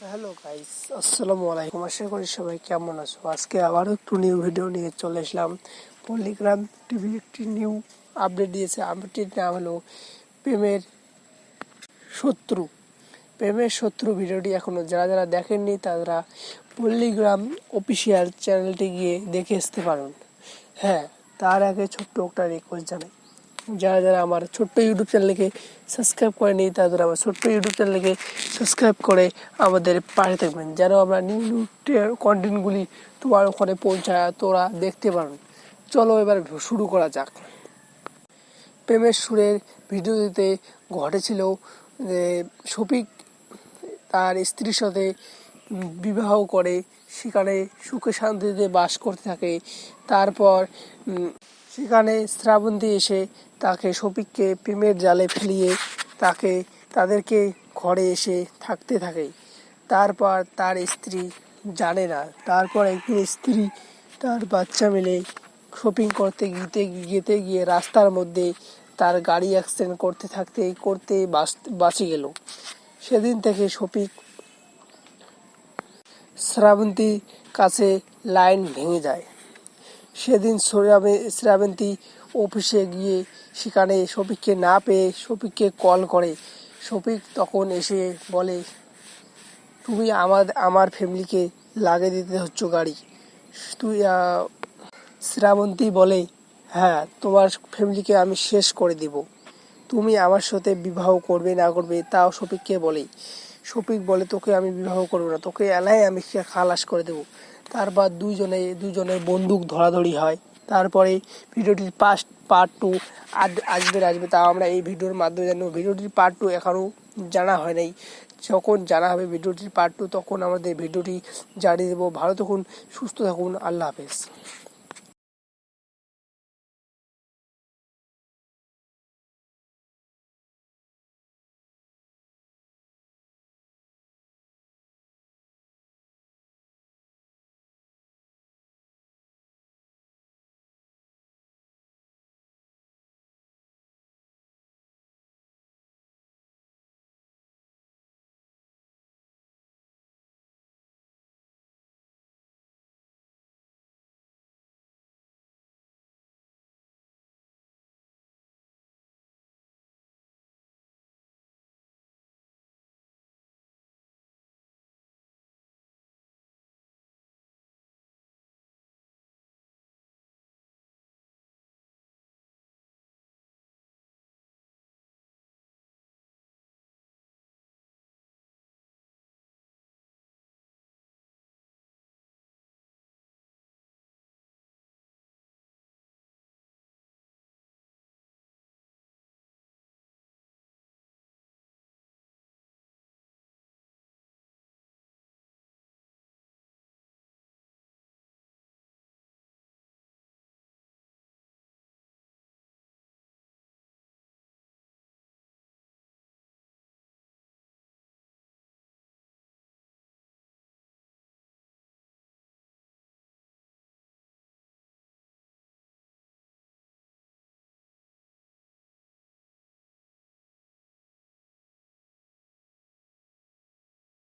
Hello guys, আসসালামু আলাইকুম। আশা করি সবাই কেমন আছো। আজকে আবারও একটু নিউ ভিডিও নিয়ে চলে আসলাম। পল্লিগ্রাম টিভি একটি নিউ আপডেট দিয়েছে। আপডেটটির নাম হলো প্রেমের শত্রু। প্রেমের শত্রু ভিডিওটি এখনও যারা যারা দেখেননি তারা পল্লিগ্রাম অফিসিয়াল চ্যানেলটি গিয়ে দেখে আসতে পারেন। হ্যাঁ, তার আগে ছোট্ট একটা রিকোয়েস্ট জানাই, যারা যারা আমার ছোট্ট ইউটিউব চ্যানেলকে সাবস্ক্রাইব করেনি তারা আমার ছোট্ট ইউটিউব চ্যানেলকে সাবস্ক্রাইব করে আমাদের পাশে থাকবেন, যেন আমরা নিউ নিউ কন্টেন্টগুলি তোমার ওখানে পৌঁছায় তোরা দেখতে পারেন। চলো এবার শুরু করা যাক। প্রেমের সুরের ভিডিওতে ঘটেছিল যে শফিক তার স্ত্রীর সাথে বিবাহ করে, সেখানে সুখে শান্তিতে বাস করতে থাকে। তারপর সেখানে শ্রাবন্তী এসে তাকে শফিককে প্রেমের জালে ফেলিয়ে তাদেরকে ঘরে এসে থাকতে থাকে। তারপর তার স্ত্রী জানে না। তারপর একদিন স্ত্রী তার বাচ্চা মিলে শপিং করতে গিয়ে রাস্তার মধ্যে তার গাড়ি অ্যাক্সিডেন্ট করতে বাঁচে গেল। সেদিন থেকে শফিক শ্রাবন্তীর কাছে লাইন ভেঙে যায়। সেদিন শ্রাবন্তী অফিসে গিয়ে সেখানে শফিককে না পেয়ে শফিককে কল করে। শফিক তখন এসে বলে, তুমি আমার ফ্যামিলিকে লাগিয়ে দিতে হচ্ছ গাড়ি। তুই শ্রাবন্তী বলে, হ্যাঁ, তোমার ফ্যামিলিকে আমি শেষ করে দিব। তুমি আমার সাথে বিবাহ করবে না করবে তাও শফিককে বলে। শফিক বলে, তোকে আমি বিবাহ করবো না, তোকে এলাই আমি খালাস করে দেবো। তারপর দুজনের বন্দুক ধরাধরি হয়। তারপরে ভিডিওটির পার্ট টু আসবে, তাও আমরা এই ভিডিওর মাধ্যমে জানবো। ভিডিওটির পার্ট টু এখনও জানা হয় নাই। যখন জানা হবে ভিডিওটির পার্ট টু তখন আমাদের ভিডিওটি জানিয়ে দেবো। ভালো থাকুন, সুস্থ থাকুন, আল্লাহ হাফেজ।